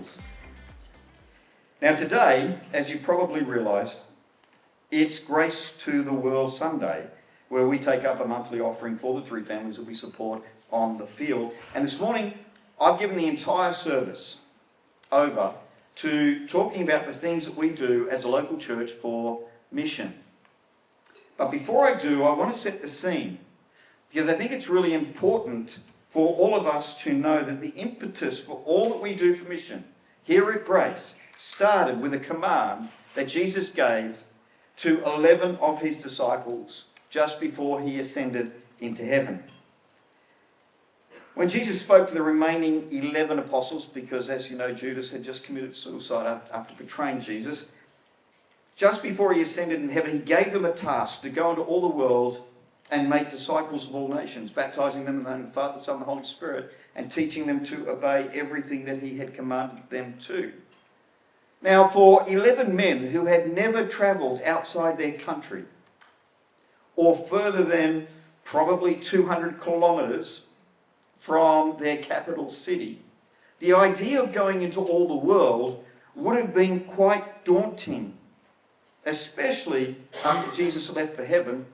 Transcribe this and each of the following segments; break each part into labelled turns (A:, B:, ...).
A: schools. Now today, as you probably realised, it's Grace to the World Sunday, where we take up a monthly offering for the 3 families that we support on the field. And this morning, I've given the entire service over to talking about the things that we do as a local church for mission. But before I do, I want to set the scene, because I think it's really important for all of us to know that the impetus for all that we do for mission here at Grace started with a command that Jesus gave to 11 of his disciples just before he ascended into heaven. When Jesus spoke to the remaining 11 apostles, because as you know, Judas had just committed suicide after betraying Jesus, just before he ascended in heaven, he gave them a task to go into all the world and make disciples of all nations, baptizing them in the name of the Father, the Son, and the Holy Spirit, and teaching them to obey everything that he had commanded them to. Now, for 11 men who had never travelled outside their country, or further than probably 200 kilometres from their capital city, the idea of going into all the world would have been quite daunting, especially after Jesus left for heaven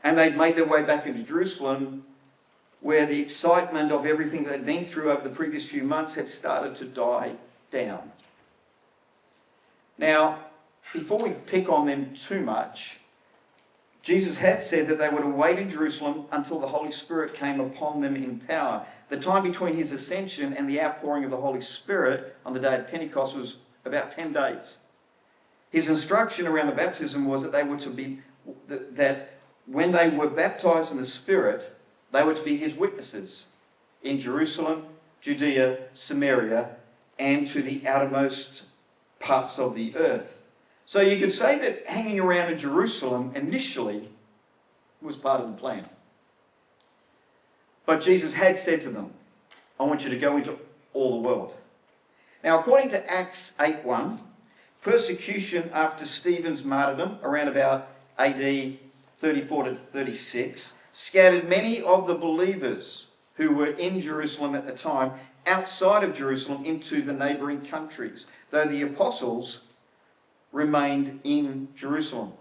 A: and they'd made their way back into Jerusalem, where the excitement of everything they'd been through over the previous few months had started to die down. Now, before we pick on them too much, Jesus had said that they would await in Jerusalem until the Holy Spirit came upon them in power. The time between his ascension and the outpouring of the Holy Spirit on the day of Pentecost was about 10 days. His instruction around the baptism was that they were to be, that when they were baptized in the Spirit, they were to be his witnesses in Jerusalem, Judea, Samaria, and to the outermost parts of the earth. So you could say that hanging around in Jerusalem initially was part of the plan. But Jesus had said to them, I want you to go into all the world. Now, according to Acts 8:1, persecution after Stephen's martyrdom, around about AD 34 to 36, scattered many of the believers who were in Jerusalem at the time outside of Jerusalem into the neighbouring countries, though the apostles remained in Jerusalem.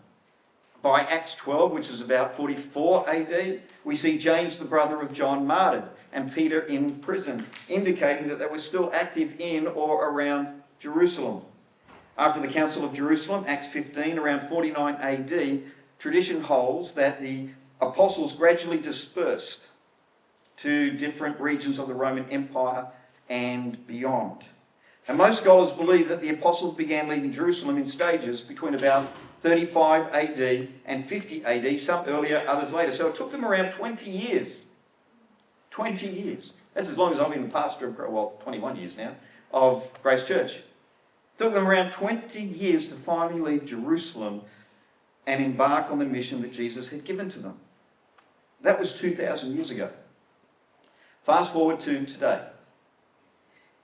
A: By Acts 12, which is about 44 AD, we see James, the brother of John, martyred, and Peter in prison, indicating that they were still active in or around Jerusalem. After the Council of Jerusalem, Acts 15, around 49 AD, tradition holds that the apostles gradually dispersed to different regions of the Roman Empire and beyond. And most scholars believe that the apostles began leaving Jerusalem in stages between about 35 AD and 50 AD, some earlier, others later. So it took them around 20 years. 20 years. That's as long as I've been the pastor of, 21 years now, of Grace Church. It took them around 20 years to finally leave Jerusalem and embark on the mission that Jesus had given to them. That was 2,000 years ago. Fast forward to today.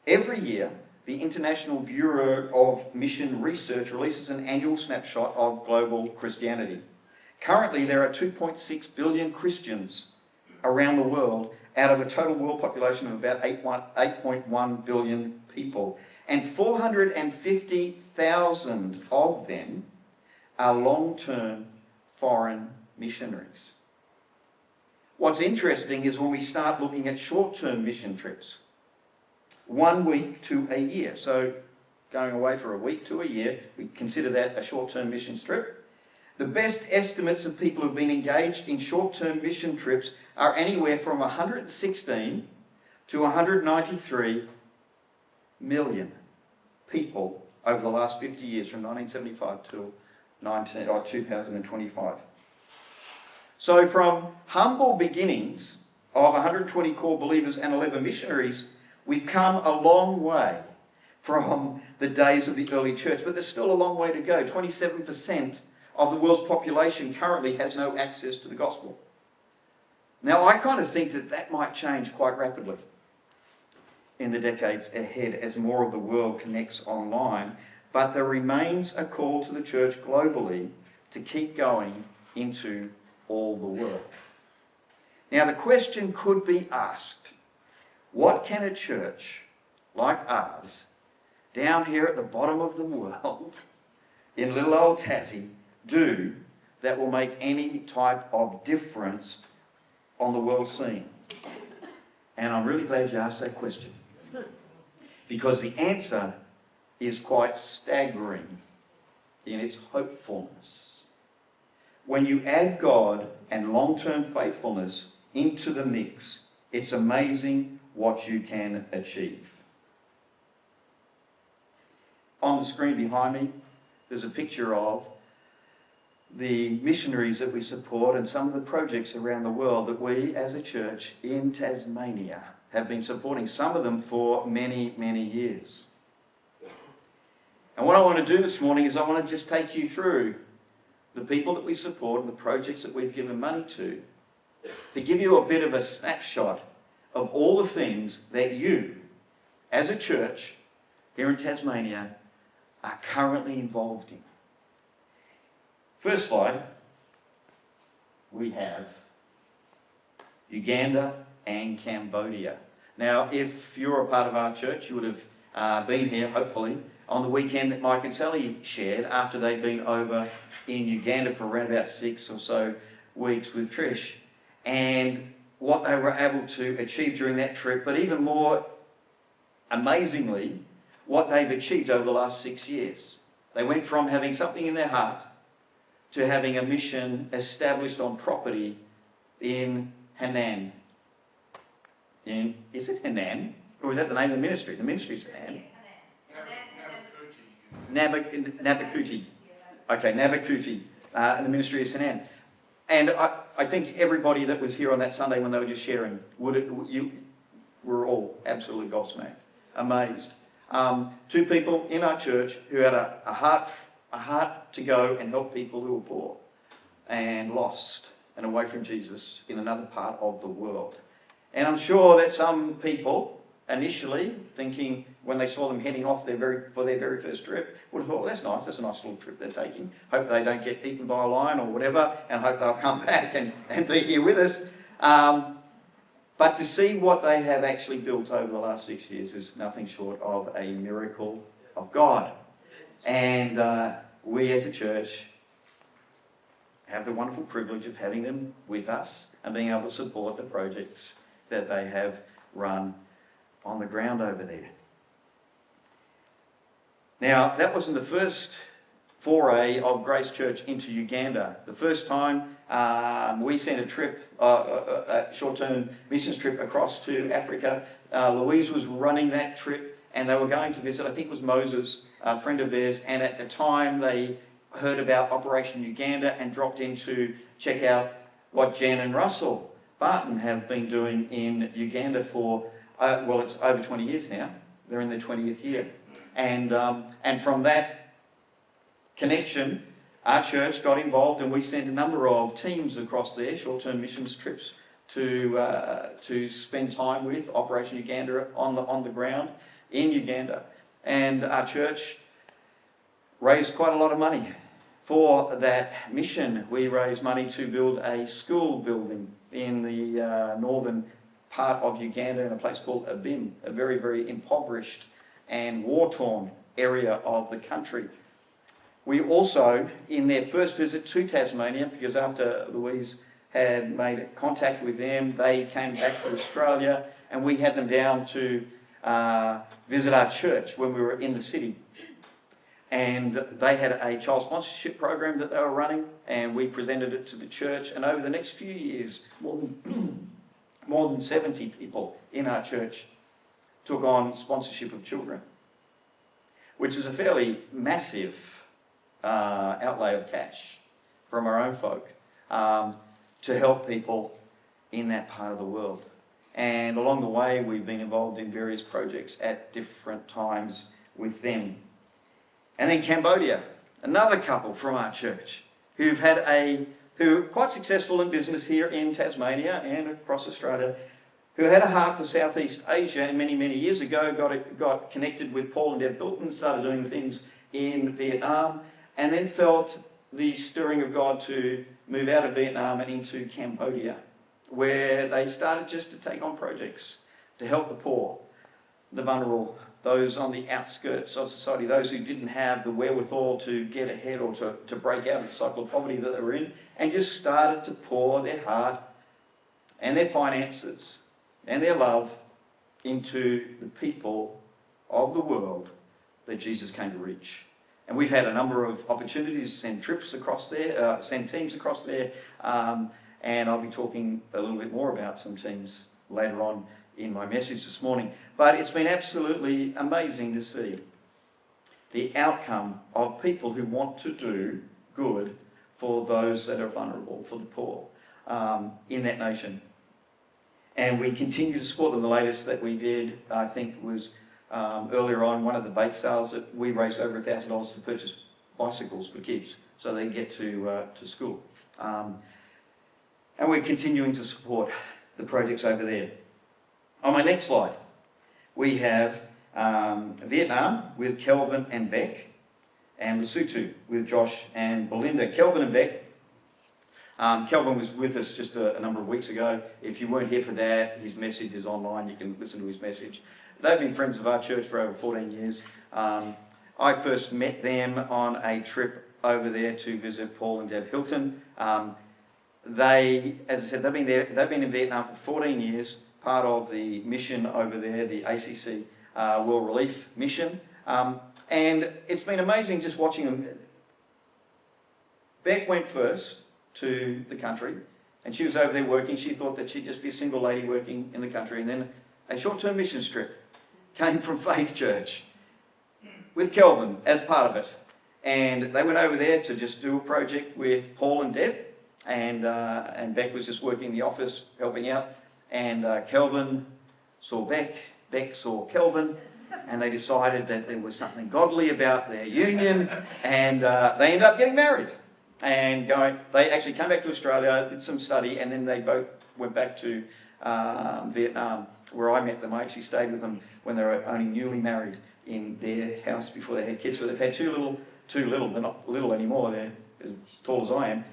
A: Every year, the International Bureau of Mission Research releases an annual snapshot of global Christianity. Currently, there are 2.6 billion Christians around the world out of a total world population of about 8.1 billion people. And 450,000 of them are long-term foreign missionaries. What's interesting is when we start looking at short-term mission trips, 1 week to a year. So going away for a week to a year, we consider that a short-term mission trip. The best estimates of people who've been engaged in short-term mission trips are anywhere from 116 to 193 million people over the last 50 years, from 1975 to 2025. So from humble beginnings of 120 core believers and 11 missionaries, we've come a long way from the days of the early church, but there's still a long way to go. 27% of the world's population currently has no access to the gospel. Now, I kind of think that that might change quite rapidly in the decades ahead as more of the world connects online, but there remains a call to the church globally to keep going into all the world. Now, the question could be asked, what can a church like ours, down here at the bottom of the world, in little old Tassie, do that will make any type of difference on the world scene? And I'm really glad you asked that question, because the answer is quite staggering in its hopefulness. When you add God and long-term faithfulness into the mix, it's amazing what you can achieve. On the screen behind me, there's a picture of the missionaries that we support and some of the projects around the world that we as a church in Tasmania have been supporting, some of them for many, many years. And what I want to do this morning is I want to just take you through the people that we support and the projects that we've given money to give you a bit of a snapshot of all the things that you, as a church here in Tasmania, are currently involved in. First slide, we have Uganda and Cambodia. Now, if you're a part of our church, you would have been here, hopefully, on the weekend that Mike and Sally shared after they'd been over in Uganda for around about 6 or so weeks with Trish, and what they were able to achieve during that trip, but even more amazingly, what they've achieved over the last 6 years. They went from having something in their heart to having a mission established on property in Henan. Is it Henan? Or is that the name of the ministry? The ministry's Henan. Nabakuti. Okay, Nabakuti. And the ministry is Henan. And I think everybody that was here on that Sunday when they were just sharing, you were all absolutely gobsmacked, amazed. 2 people in our church who had a heart to go and help people who were poor and lost and away from Jesus in another part of the world. And I'm sure that some people initially, thinking when they saw them heading off for their very first trip, would have thought, well, that's nice, that's a nice little trip they're taking. Hope they don't get eaten by a lion or whatever, and hope they'll come back and be here with us. But to see what they have actually built over the last 6 years is nothing short of a miracle of God. And we as a church have the wonderful privilege of having them with us and being able to support the projects that they have run on the ground over there. Now, that wasn't the first foray of Grace Church into Uganda. The first time we sent a trip, a short-term missions trip across to Africa. Louise was running that trip, and they were going to visit, I think it was Moses, a friend of theirs, and at the time they heard about Operation Uganda and dropped in to check out what Jan and Russell Barton have been doing in Uganda for, it's over 20 years now. They're in their 20th year. And from that connection, our church got involved, and we sent a number of teams across there, short-term missions trips, to spend time with Operation Uganda on the ground in Uganda. And our church raised quite a lot of money for that mission. We raised money to build a school building in the northern part of Uganda in a place called Abim, a very, very impoverished and war-torn area of the country. We also, in their first visit to Tasmania, because after Louise had made contact with them, they came back to Australia, and we had them down to visit our church when we were in the city. And they had a child sponsorship program that they were running, and we presented it to the church. And over the next few years, more than 70 people in our church took on sponsorship of children, which is a fairly massive outlay of cash from our own folk to help people in that part of the world. And along the way, we've been involved in various projects at different times with them. And then Cambodia, another couple from our church who are quite successful in business here in Tasmania and across Australia, who had a heart for Southeast Asia, and many, many years ago got connected with Paul and Deb Hilton, started doing things in Vietnam, and then felt the stirring of God to move out of Vietnam and into Cambodia, where they started just to take on projects to help the poor, the vulnerable those on the outskirts of society, those who didn't have the wherewithal to get ahead or to break out of the cycle of poverty that they were in, and just started to pour their heart and their finances and their love into the people of the world that Jesus came to reach. And we've had a number of opportunities to send trips across there, send teams across there, and I'll be talking a little bit more about some teams later on in my message this morning. But it's been absolutely amazing to see the outcome of people who want to do good for those that are vulnerable, for the poor, in that nation. And we continue to support them. The latest that we did, I think, was earlier on, one of the bake sales that we raised over $1,000 to purchase bicycles for kids so they get to school. And we're continuing to support the projects over there. On my next slide, we have Vietnam with Kelvin and Beck, and Lesotho with Josh and Belinda. Kelvin and Beck. Kelvin was with us just a number of weeks ago. If you weren't here for that, his message is online. You can listen to his message. They've been friends of our church for over 14 years. I first met them on a trip over there to visit Paul and Deb Hilton. They, as I said, they've been in Vietnam for 14 years, part of the mission over there, the ACC World Relief Mission. And it's been amazing just watching them. Beck went first to the country, and she was over there working. She thought that she'd just be a single lady working in the country, and then a short-term mission trip came from Faith Church with Kelvin as part of it. And they went over there to just do a project with Paul and Deb, and Beck was just working in the office, helping out. And Kelvin saw Beck, Beck saw Kelvin, and they decided that there was something godly about their union, and they ended up getting married. And they actually came back to Australia, did some study, and then they both went back to Vietnam, where I met them. I actually stayed with them when they were only newly married in their house before they had kids. So they've had too little, they're not little anymore, they're as tall as I am.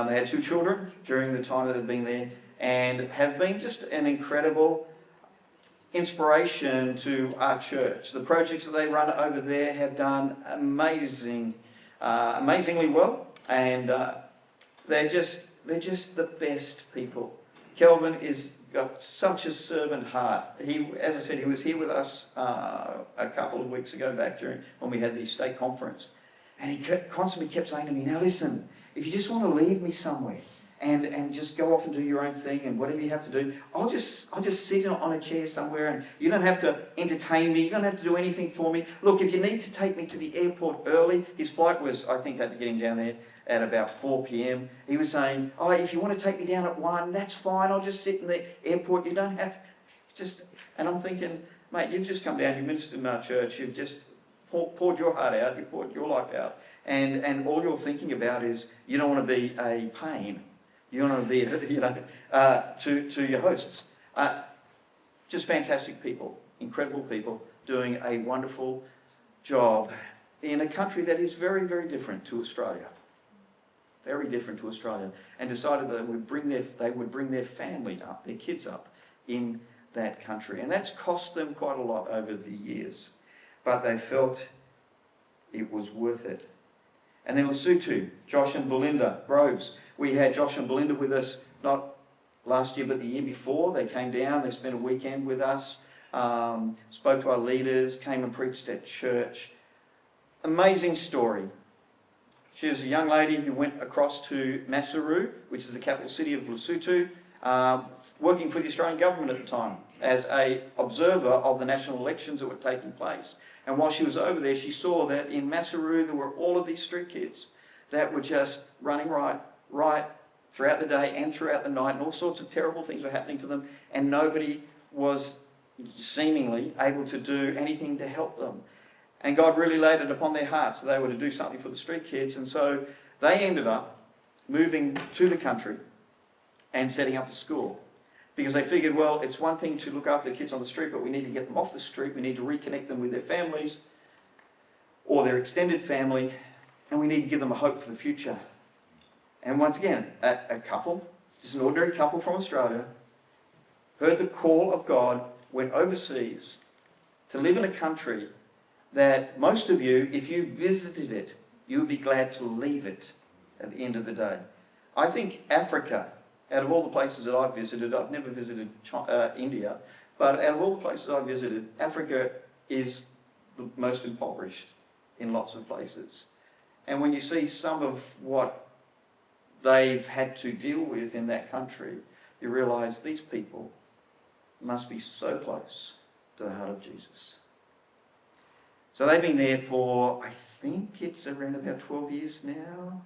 A: They had 2 children during the time that they've been there, and have been just an incredible inspiration to our church. The projects that they run over there have done amazingly well, and they're just the best people. Kelvin is got such a servant heart. He, as I said, he was here with us a couple of weeks ago back when we had the state conference, and he constantly kept saying to me, "Now listen, if you just want to leave me somewhere and just go off and do your own thing and whatever you have to do, I'll just sit on a chair somewhere, and you don't have to entertain me, you don't have to do anything for me. Look, if you need to take me to the airport early," his flight was, I think, had to get him down there at about 4 p.m. He was saying, "Oh, if you want to take me down at 1, that's fine, I'll just sit in the airport, you don't have just..." And I'm thinking, mate, you've just come down, you ministered in our church, you've just poured your heart out, you've poured your life out, and all you're thinking about is you don't want to be a pain. You don't want to be, to your hosts. Just fantastic people, incredible people, doing a wonderful job in a country that is very, very different to Australia. Very different to Australia. And decided that they would bring their family up, their kids up in that country. And that's cost them quite a lot over the years. But they felt it was worth it. And then Lesotho, Josh and Belinda Groves. We had Josh and Belinda with us, not last year, but the year before. They came down, they spent a weekend with us, spoke to our leaders, came and preached at church. Amazing story. She was a young lady who went across to Maseru, which is the capital city of Lesotho, working for the Australian government at the time as an observer of the national elections that were taking place. And while she was over there, she saw that in Maseru there were all of these street kids that were just running right throughout the day and throughout the night, and all sorts of terrible things were happening to them, and nobody was seemingly able to do anything to help them. And God really laid it upon their hearts that they were to do something for the street kids, and so they ended up moving to the country and setting up a school. Because they figured, well, it's one thing to look after the kids on the street, but we need to get them off the street, we need to reconnect them with their families or their extended family, and we need to give them a hope for the future. And once again, a couple, just an ordinary couple from Australia, heard the call of God, went overseas, to live in a country that most of you, if you visited it, you would be glad to leave it at the end of the day. I think Africa, out of all the places that I've visited, I've never visited India, but out of all the places I've visited, Africa is the most impoverished in lots of places. And when you see some of what they've had to deal with in that country, you realise these people must be so close to the heart of Jesus. So they've been there for, I think it's around about 12 years now,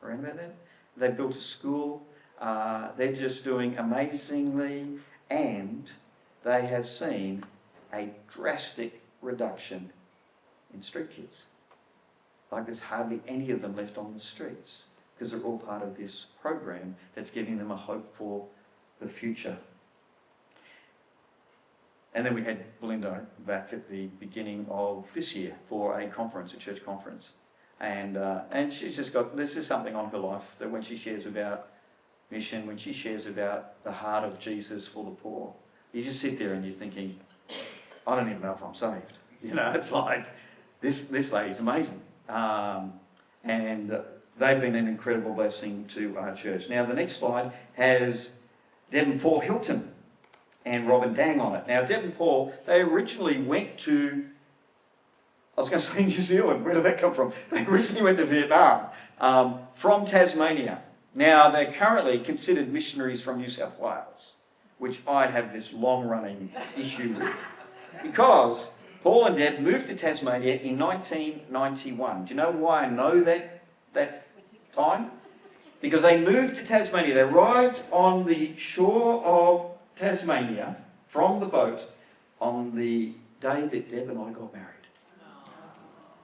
A: around about that. They've built a school. They're just doing amazingly, and they have seen a drastic reduction in street kids. Like there's hardly any of them left on the streets because they're all part of this program that's giving them a hope for the future. And then we had Belinda back at the beginning of this year for a conference, a church conference. And she's just got, this is something on her life that when she shares about mission, when she shares about the heart of Jesus for the poor, you just sit there and you're thinking, I don't even know if I'm saved. You know, it's like, this lady's amazing. And they've been an incredible blessing to our church. Now, the next slide has Deb and Paul Hilton and Robin Dang on it. Now, Deb and Paul, they originally went to, I was going to say New Zealand. Where did that come from? They originally went to Vietnam from Tasmania. Now, they're currently considered missionaries from New South Wales, which I have this long-running issue with. Because Paul and Deb moved to Tasmania in 1991. Do you know why I know that time? Because they moved to Tasmania. They arrived on the shore of Tasmania from the boat on the day that Deb and I got married.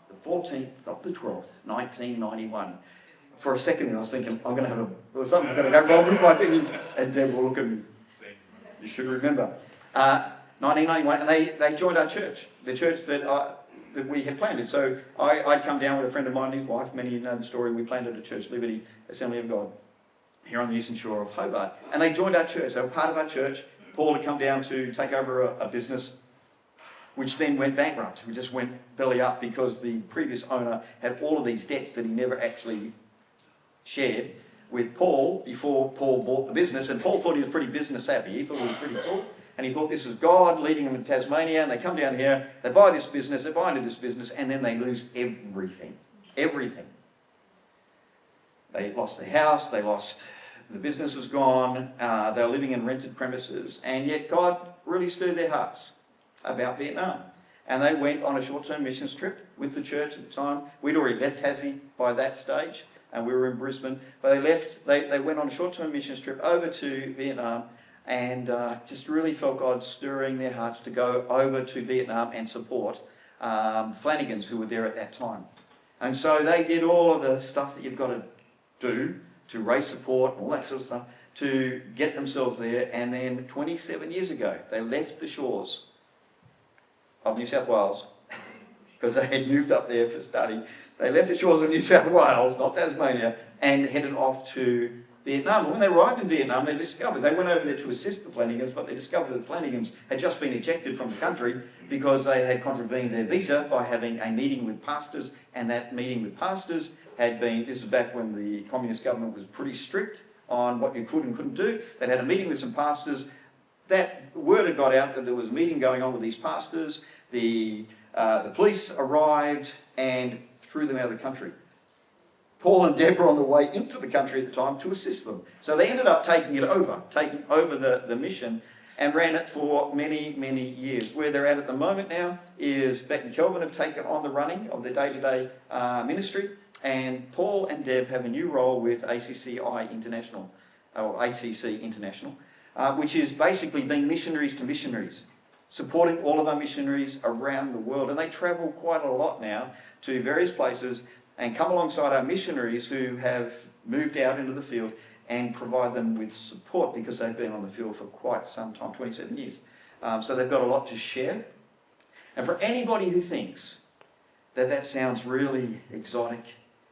A: The 14th of the 12th, 1991. For a second I was thinking, I'm going to have something's going to go wrong with my thinking. And Deb will look at me. You should remember. 1991, and they joined our church, the church that we had planted. So I'd come down with a friend of mine and his wife. Many of you know the story. We planted a church, Liberty Assembly of God, here on the eastern shore of Hobart. And they joined our church. They were part of our church. Paul had come down to take over a business, which then went bankrupt. We just went belly up because the previous owner had all of these debts that he never actually shared with Paul before Paul bought the business. And Paul thought he was pretty business savvy. He thought he was pretty cool. And he thought this was God leading them to Tasmania. And they come down here, they buy this business, they buy into this business, and then they lose everything. Everything. They lost their house, the business was gone, they were living in rented premises, and yet God really stirred their hearts about Vietnam. And they went on a short-term missions trip with the church at the time. We'd already left Tassie by that stage, and we were in Brisbane. But they went on a short-term missions trip over to Vietnam, and just really felt God stirring their hearts to go over to Vietnam and support Flanagans who were there at that time. And so they did all of the stuff that you've got to do to raise support and all that sort of stuff to get themselves there. And then 27 years ago, they left the shores of New South Wales because they had moved up there for study. They left the shores of New South Wales, not Tasmania, and headed off to Vietnam. And when they arrived in Vietnam, they went over there to assist the Flanagans, but they discovered that the Flanagans had just been ejected from the country because they had contravened their visa by having a meeting with pastors, and that meeting with pastors had been, this is back when the communist government was pretty strict on what you could and couldn't do. They'd had a meeting with some pastors. That word had got out that there was a meeting going on with these pastors. The police arrived and threw them out of the country. Paul and Deb were on the way into the country at the time to assist them. So they ended up taking over the mission and ran it for many, many years. Where they're at the moment now is Beck and Kelvin have taken on the running of the day-to-day ministry, and Paul and Deb have a new role with ACCI International, or ACC International, which is basically being missionaries to missionaries, supporting all of our missionaries around the world. And they travel quite a lot now to various places and come alongside our missionaries who have moved out into the field and provide them with support because they've been on the field for quite some time, 27 years. So they've got a lot to share. And for anybody who thinks that sounds really exotic,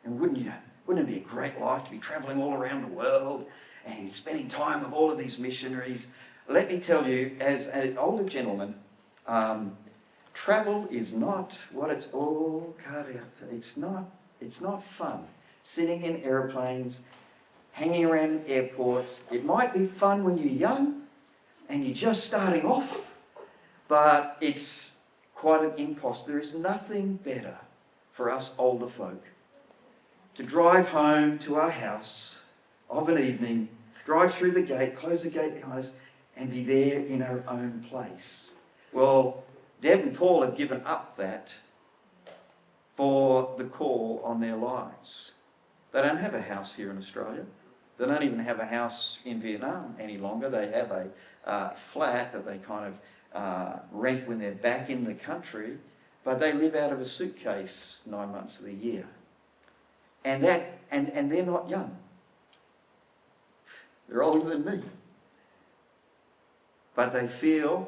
A: and wouldn't it be a great life to be travelling all around the world and spending time with all of these missionaries? Let me tell you, as an older gentleman, travel is not what it's all cut out. It's not fun. Sitting in airplanes, hanging around airports. It might be fun when you're young and you're just starting off, but it's quite an imposter. There is nothing better for us older folk to drive home to our house of an evening, drive through the gate, close the gate behind us, and be there in our own place. Well, Deb and Paul have given up that for the call on their lives. They don't have a house here in Australia. They don't even have a house in Vietnam any longer. They have a flat that they kind of rent when they're back in the country, but they live out of a suitcase 9 months of the year. And they're not young. They're older than me. But they've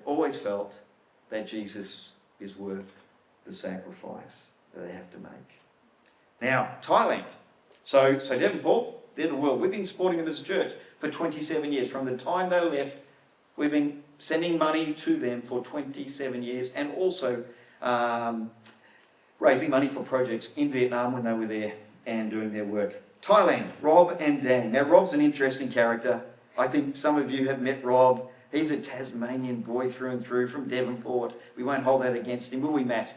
A: always felt that Jesus is worth the sacrifice that they have to make. Now, Thailand. So Deb and Paul, they're the world. We've been supporting them as a church for 27 years. From the time they left, we've been sending money to them for 27 years and also raising money for projects in Vietnam when they were there and doing their work. Thailand, Rob and Dan. Now, Rob's an interesting character. I think some of you have met Rob. He's a Tasmanian boy through and through from Devonport. We won't hold that against him, will we, Matt?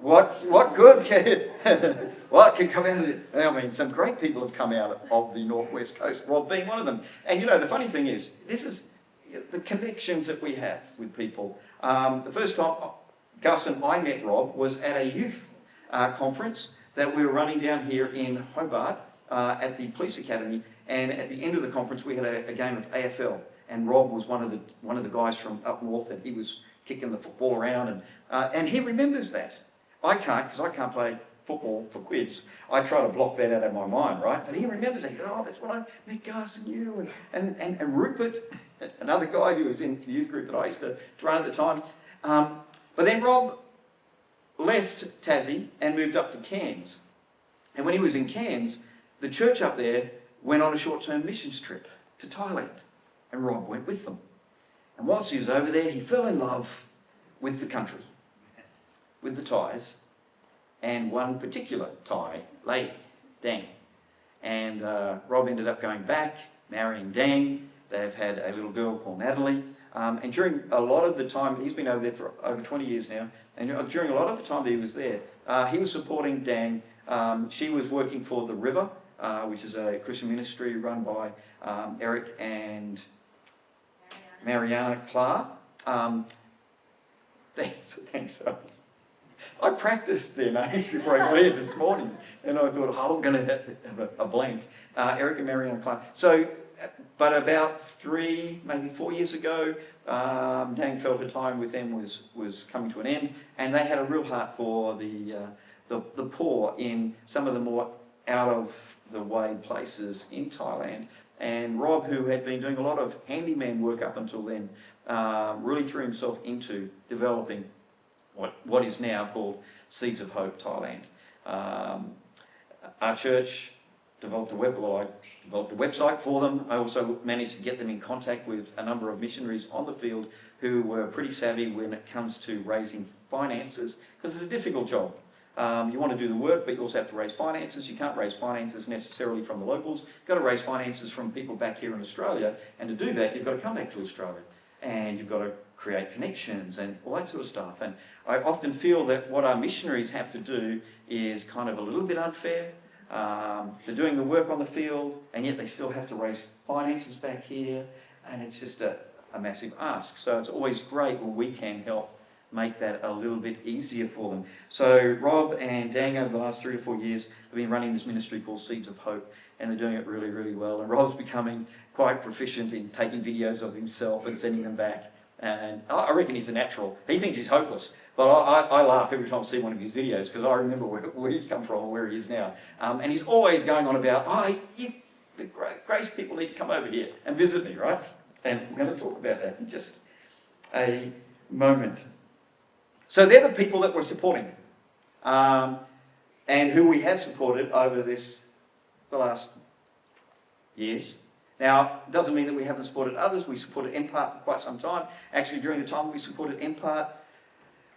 A: What good can come out of it? I mean, some great people have come out of the northwest coast, Rob being one of them. And you know, the funny thing is, this is the connections that we have with people. The first time Gus and I met Rob was at a youth conference that we were running down here in Hobart at the police academy. And at the end of the conference, we had a game of AFL. And Rob was one of the guys from up north, and he was kicking the football around. And he remembers that. I can't, because I can't play football for quids. I try to block that out of my mind, right? But he remembers that. Oh, that's when I met Gus and you and Rupert, another guy who was in the youth group that I used to run at the time. But then Rob left Tassie and moved up to Cairns. And when he was in Cairns, the church up there went on a short-term missions trip to Thailand. And Rob went with them. And whilst he was over there, he fell in love with the country, with the Thais, and one particular Thai lady, Dang. And Rob ended up going back, marrying Dang. They've had a little girl called Natalie. And during a lot of the time, he's been over there for over 20 years now, and during a lot of the time that he was there, he was supporting Dang. She was working for The River, which is a Christian ministry run by Eric and Mariana Clark. Thanks. I practiced their names before I got here this morning, and I thought, I'm going to have a blank. Eric and Mariana Clark. So, but about 3, maybe 4 years ago, Dang felt her time with them was coming to an end, and they had a real heart for the poor in some of the more out-of-the-way places in Thailand. And Rob, who had been doing a lot of handyman work up until then, really threw himself into developing what is now called Seeds of Hope Thailand. Our church developed a website for them. I also managed to get them in contact with a number of missionaries on the field who were pretty savvy when it comes to raising finances, because it's a difficult job. You want to do the work, but you also have to raise finances. You can't raise finances necessarily from the locals. You've got to raise finances from people back here in Australia. And to do that, you've got to come back to Australia. And you've got to create connections and all that sort of stuff. And I often feel that what our missionaries have to do is kind of a little bit unfair. They're doing the work on the field, and yet they still have to raise finances back here. And it's just a massive ask. So it's always great when we can help make that a little bit easier for them. So Rob and Dang over the last 3 or 4 years have been running this ministry called Seeds of Hope, and they're doing it really, really well. And Rob's becoming quite proficient in taking videos of himself and sending them back. And I reckon he's a natural. He thinks he's hopeless, but I laugh every time I see one of his videos, because I remember where he's come from and where he is now. And he's always going on about, the Grace people need to come over here and visit me, right? And we're going to talk about that in just a moment. So they're the people that we're supporting, and who we have supported over the last years. Now, it doesn't mean that we haven't supported others. We supported MPART for quite some time. Actually, during the time we supported MPART,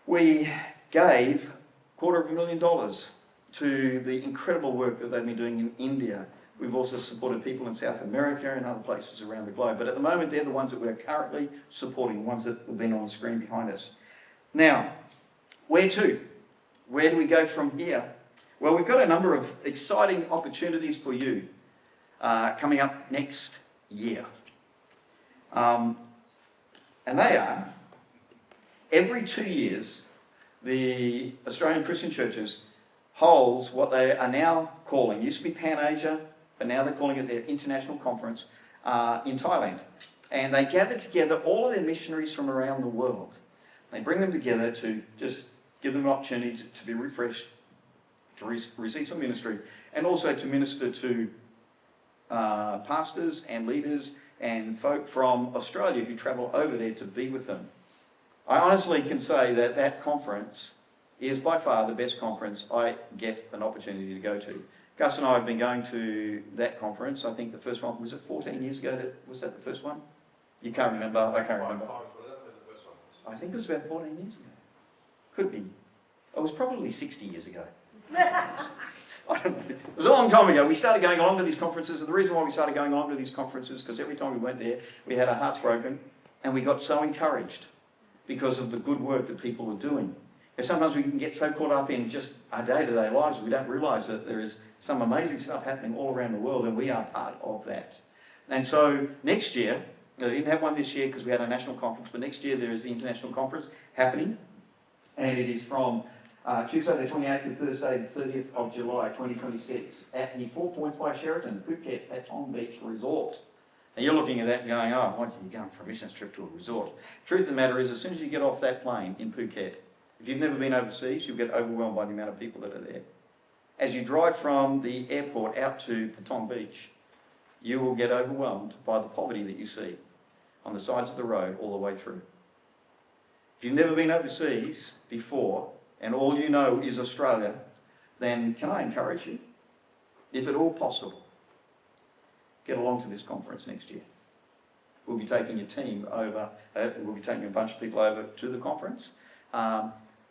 A: We gave $250,000 to the incredible work that they've been doing in India. We've also supported people in South America and other places around the globe. But at the moment, they're the ones that we're currently supporting, the ones that have been on the screen behind us. Now, where to? Where do we go from here? Well, we've got a number of exciting opportunities for you coming up next year. And they are, every 2 years, the Australian Christian Churches holds what they are now calling, used to be Pan-Asia, but now they're calling it their International Conference in Thailand. And they gather together all of their missionaries from around the world. They bring them together to just give them an opportunity to be refreshed, to receive some ministry, and also to minister to pastors and leaders and folk from Australia who travel over there to be with them. I honestly can say that that conference is by far the best conference I get an opportunity to go to. Gus and I have been going to that conference. I think the first one, was it 14 years ago? Was that the first one? You can't remember. I can't remember. I think it was about 14 years ago. Could be. It was probably 60 years ago. I don't know. It was a long time ago. We started going along to these conferences, and the reason why we started going along to these conferences, because every time we went there, we had our hearts broken, and we got so encouraged because of the good work that people were doing. And sometimes we can get so caught up in just our day-to-day lives, we don't realise that there is some amazing stuff happening all around the world, and we are part of that. And so next year, they didn't have one this year because we had a national conference, but next year there is the international conference happening, and it is from Tuesday the 28th to Thursday the 30th of July 2026 at the 4 Points by Sheraton, Phuket Patong Beach Resort. Now you're looking at that and going, oh, why are you going for a business trip to a resort? Truth of the matter is, as soon as you get off that plane in Phuket, if you've never been overseas, you'll get overwhelmed by the amount of people that are there. As you drive from the airport out to Patong Beach, you will get overwhelmed by the poverty that you see on the sides of the road all the way through. If you've never been overseas before, and all you know is Australia, then can I encourage you, if at all possible, get along to this conference next year. We'll be taking a team over, we'll be taking a bunch of people over to the conference.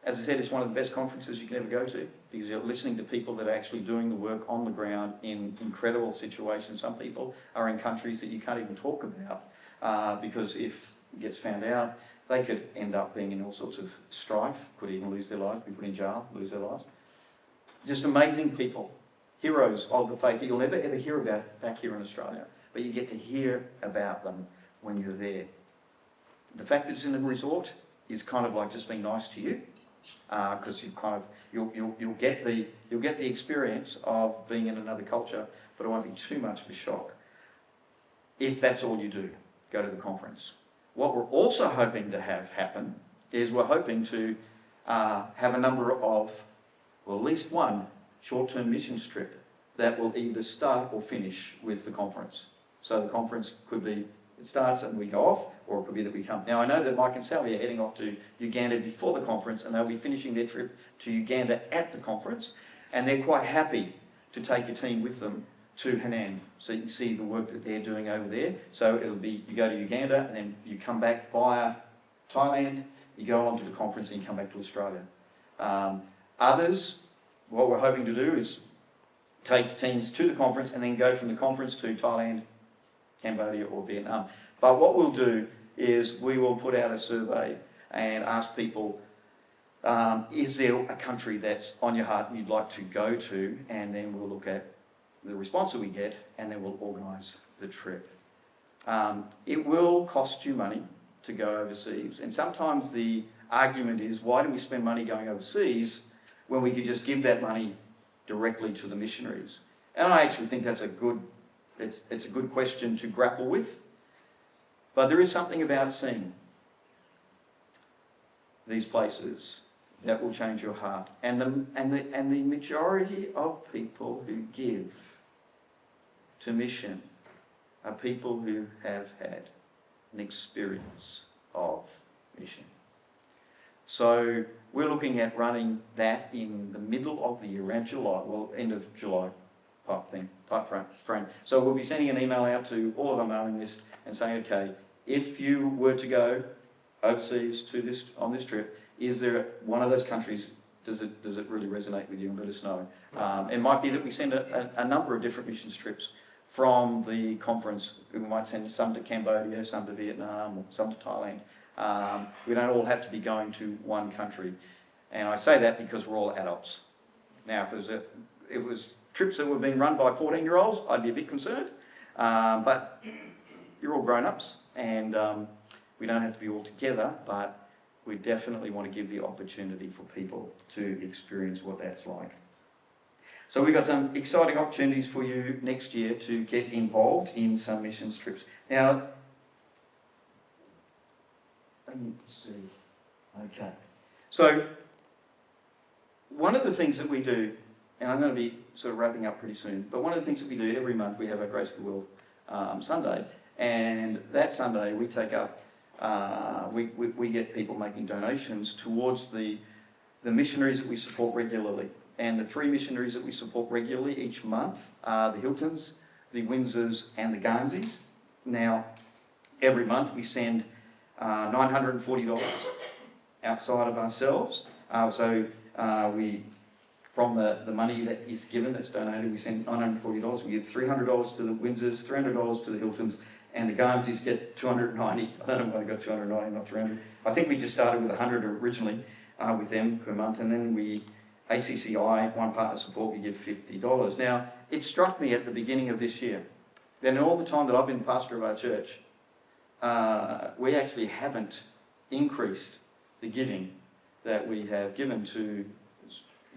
A: As I said, it's one of the best conferences you can ever go to, because you're listening to people that are actually doing the work on the ground in incredible situations. Some people are in countries that you can't even talk about, because if it gets found out, they could end up being in all sorts of strife, could even lose their lives, be put in jail, lose their lives. Just amazing people, heroes of the faith that you'll never ever hear about back here in Australia, but you get to hear about them when you're there. The fact that it's in a resort is kind of like just being nice to you, because you'll get the experience of being in another culture, but it won't be too much of a shock if that's all you do. Go to the conference. What we're also hoping to have happen is we're hoping to have a number of, well, at least one short-term mission trip that will either start or finish with the conference. So the conference could be, it starts and we go off, or it could be that we come. Now I know that Mike and Sally are heading off to Uganda before the conference, and they'll be finishing their trip to Uganda at the conference, and they're quite happy to take a team with them to Henan, so you can see the work that they're doing over there. So it'll be, you go to Uganda, and then you come back via Thailand, you go on to the conference, and you come back to Australia. Others, what we're hoping to do is take teams to the conference and then go from the conference to Thailand, Cambodia or Vietnam. But what we'll do is we will put out a survey and ask people, is there a country that's on your heart that you'd like to go to? And then we'll look at the response that we get, and then we'll organise the trip. It will cost you money to go overseas, and sometimes the argument is, why do we spend money going overseas when we could just give that money directly to the missionaries? And I actually think that's a good, it's a good question to grapple with. But there is something about seeing these places that will change your heart. And the majority of people who give to mission are people who have had an experience of mission. So we're looking at running that in the middle of the year, around July, well, end of July type frame. So we'll be sending an email out to all of our mailing list and saying, okay, if you were to go overseas to this on this trip, is there one of those countries, does it really resonate with you, and let us know. It might be that we send a number of different mission trips from the conference. We might send some to Cambodia, some to Vietnam, or some to Thailand. We don't all have to be going to one country. And I say that because we're all adults. Now, if it was trips that were being run by 14-year-olds, I'd be a bit concerned. But you're all grown-ups, and we don't have to be all together, but we definitely want to give the opportunity for people to experience what that's like. So we've got some exciting opportunities for you next year to get involved in some missions trips. Now, let me see. Okay. So, one of the things that we do, and I'm going to be sort of wrapping up pretty soon, but one of the things that we do every month, we have our Grace of the World Sunday, and that Sunday we take up, we get people making donations towards the missionaries that we support regularly. And the 3 missionaries that we support regularly each month are the Hiltons, the Windsors, and the Guernseys. Now, every month we send $940 outside of ourselves. We, from the money that is given, that's donated, we send $940. We give $300 to the Windsors, $300 to the Hiltons, and the Guernseys get $290. I don't know why they got $290, not $300. I think we just started with $100 originally with them per month, and then ACCI, one partner support, we give $50. Now, it struck me at the beginning of this year, then all the time that I've been the pastor of our church, we actually haven't increased the giving that we have given to,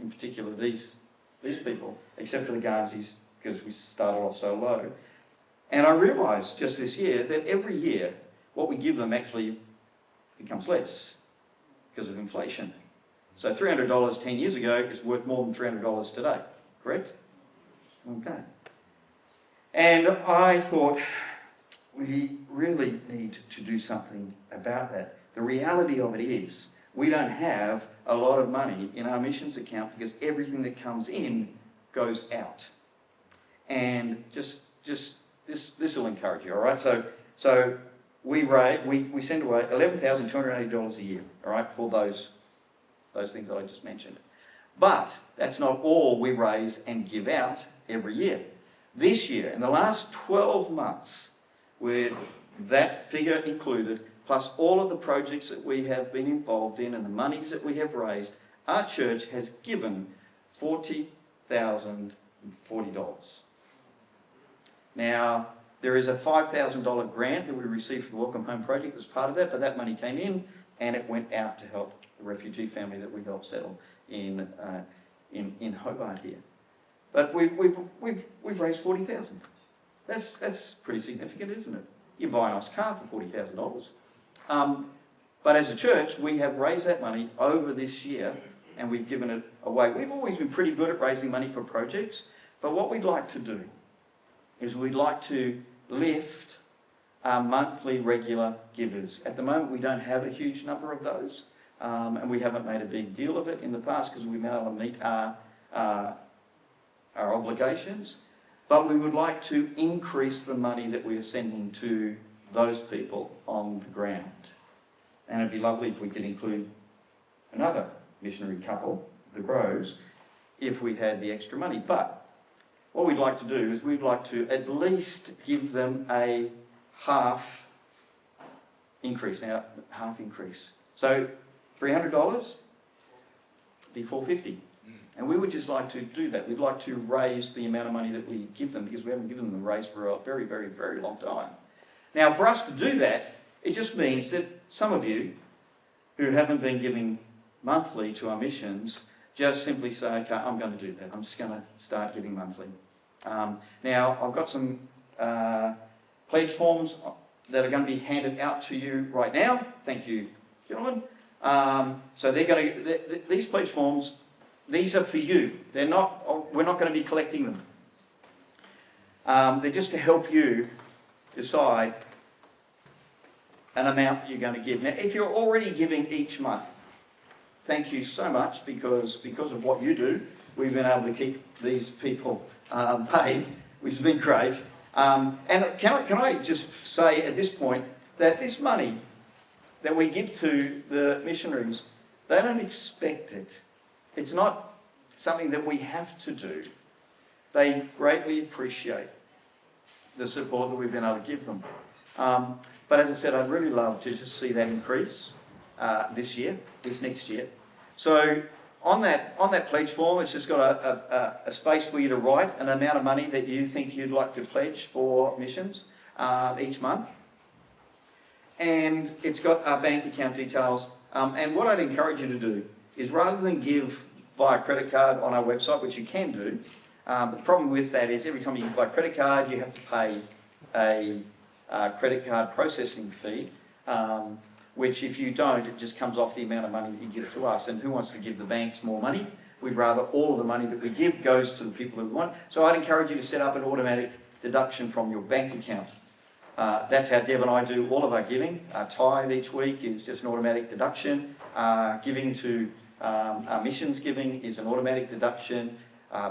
A: in particular, these people, except for the Guernseys, because we started off so low. And I realised just this year that every year, what we give them actually becomes less because of inflation. So $300 10 years ago is worth more than $300 today, correct? Okay. And I thought, we really need to do something about that. The reality of it is, we don't have a lot of money in our missions account because everything that comes in goes out. And just this will encourage you, all right? So we send away $11,280 a year, all right, for those things that I just mentioned. But that's not all we raise and give out every year. This year, in the last 12 months, with that figure included, plus all of the projects that we have been involved in and the monies that we have raised, our church has given $40,040. Now, there is a $5,000 grant that we received for the Welcome Home project as part of that, but that money came in and it went out to help the refugee family that we helped settle in Hobart here. But we've raised $40,000. That's pretty significant, isn't it? You buy a nice car for $40,000. But as a church, we have raised that money over this year and we've given it away. We've always been pretty good at raising money for projects, but what we'd like to do is we'd like to lift our monthly regular givers. At the moment, we don't have a huge number of those, and we haven't made a big deal of it in the past because we've been able to meet our obligations. But we would like to increase the money that we are sending to those people on the ground. And it'd be lovely if we could include another missionary couple, the Groves, if we had the extra money. But what we'd like to do is we'd like to at least give them a half increase. Now, half increase. So $300 be $450. And we would just like to do that. We'd like to raise the amount of money that we give them because we haven't given them a raise for a very, very, very long time. Now, for us to do that, it just means that some of you who haven't been giving monthly to our missions just simply say, okay, I'm going to do that. I'm just going to start giving monthly. Now, I've got some pledge forms that are going to be handed out to you right now. Thank you, gentlemen. So they're going to, these pledge forms, these are for you. They're not, we're not going to be collecting them. They're just to help you decide an amount you're going to give. Now, if you're already giving each month, thank you so much because of what you do, we've been able to keep these people paid, which has been great. And can I just say at this point that this money that we give to the missionaries, They don't expect it. It's not something that we have to do. They greatly appreciate the support that we've been able to give them. But as I said, I'd really love to just see that increase this next year. So on that pledge form, it's just got a space for you to write an amount of money that you think you'd like to pledge for missions each month. And it's got our bank account details. And what I'd encourage you to do is, rather than give via credit card on our website, which you can do, the problem with that is every time you buy a credit card, you have to pay a credit card processing fee, which if you don't, it just comes off the amount of money that you give to us. And who wants to give the banks more money? We'd rather all of the money that we give goes to the people who want. So I'd encourage you to set up an automatic deduction from your bank account. That's how Deb and I do all of our giving. Our tithe each week is just an automatic deduction. Giving to our missions giving is an automatic deduction.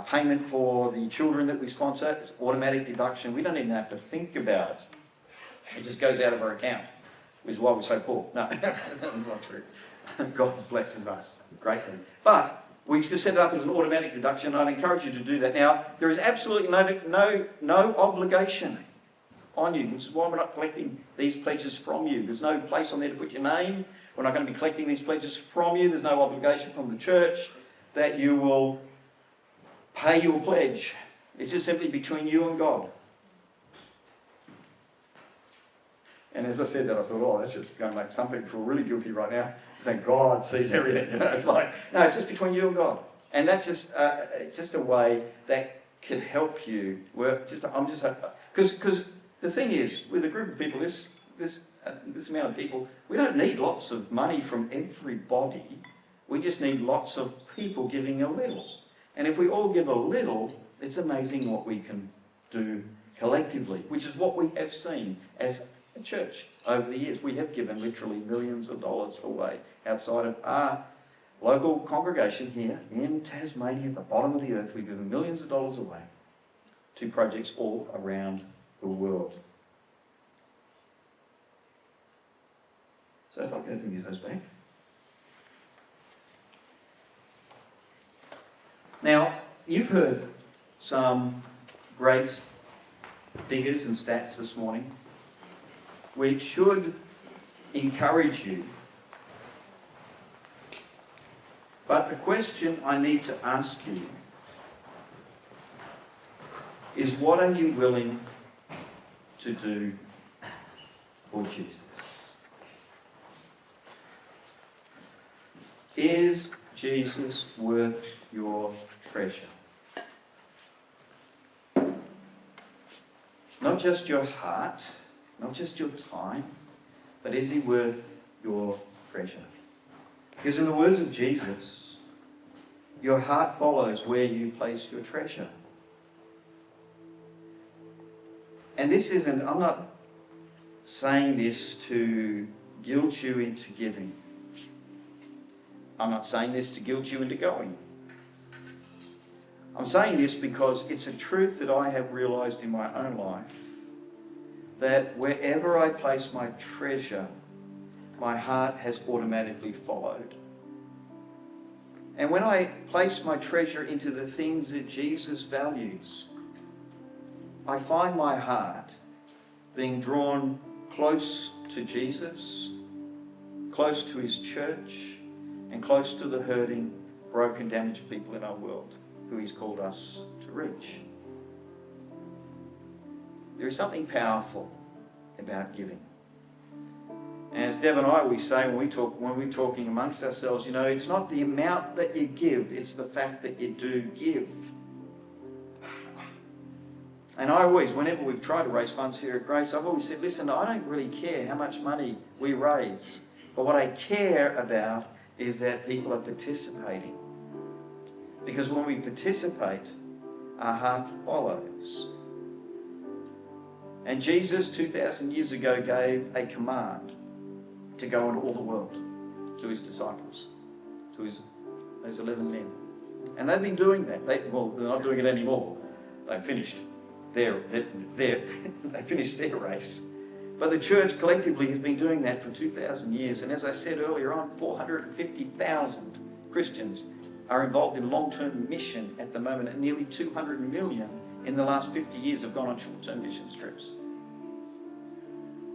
A: Payment for the children that we sponsor is automatic deduction. We don't even have to think about it. It just goes out of our account, which is why we're so poor. No, that's not true. God blesses us greatly. But we've just set it up as an automatic deduction. I'd encourage you to do that. Now, there is absolutely no obligation on you, which is why we're not collecting these pledges from you. There's no place on there to put your name. We're not going to be collecting these pledges from you. There's no obligation from the church that you will pay your pledge. It's just simply between you and God. And as I said that, I thought, oh, that's just going to make some people feel really guilty right now, saying God sees everything. You know, it's like, no, it's just between you and God. And that's just a way that can help you work. Because the thing is, with a group of people, this amount of people, we don't need lots of money from everybody. We just need lots of people giving a little. And if we all give a little, it's amazing what we can do collectively, which is what we have seen as a church over the years. We have given literally millions of dollars away outside of our local congregation here in Tasmania, at the bottom of the earth. We've given millions of dollars away to projects all around the world. So if I can use those back. Now, you've heard some great figures and stats this morning, which should encourage you. But the question I need to ask you is, what are you willing to do for Jesus? Is Jesus worth your treasure? Not just your heart, not just your time, but is he worth your treasure? Because in the words of Jesus, your heart follows where you place your treasure. And this isn't, I'm not saying this to guilt you into giving. I'm not saying this to guilt you into going. I'm saying this because it's a truth that I have realized in my own life, that wherever I place my treasure, my heart has automatically followed. And when I place my treasure into the things that Jesus values, I find my heart being drawn close to Jesus, close to his church, and close to the hurting, broken, damaged people in our world who he's called us to reach. There is something powerful about giving. And as Deb and I always say when we're talking amongst ourselves, you know, it's not the amount that you give, it's the fact that you do give. And I always, whenever we've tried to raise funds here at Grace, I've always said, listen, I don't really care how much money we raise, but what I care about is that people are participating. Because when we participate, our heart follows. And Jesus, 2,000 years ago, gave a command to go into all the world to his disciples, to those 11 men. And they've been doing that. They're not doing it anymore. They've finished they finished their race. But the church collectively has been doing that for 2,000 years. And as I said earlier on, 450,000 Christians are involved in long-term mission at the moment, and nearly 200 million in the last 50 years have gone on short-term mission trips.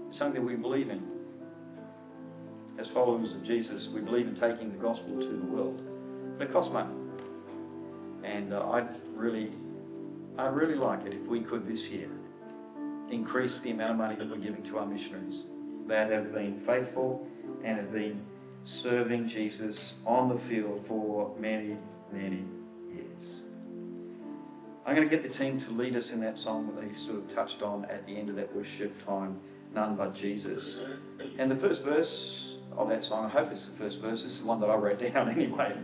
A: It's something that we believe in. As followers of Jesus, we believe in taking the gospel to the world. But it costs money. And I'd really like it if we could this year increase the amount of money that we're giving to our missionaries that have been faithful and have been serving Jesus on the field for many, many years. I'm going to get the team to lead us in that song that they sort of touched on at the end of that worship time, None But Jesus. And the first verse of that song, I hope it's the first verse, this is the one that I wrote down anyway.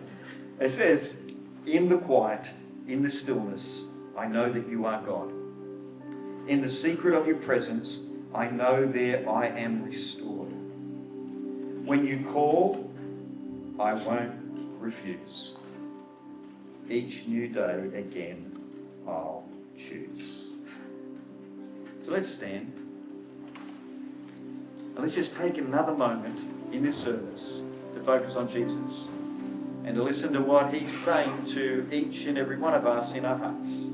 A: It says, "In the quiet, in the stillness, I know that you are God. In the secret of your presence, I know there I am restored. When you call, I won't refuse. Each new day again, I'll choose." So let's stand. And let's just take another moment in this service to focus on Jesus and to listen to what he's saying to each and every one of us in our hearts.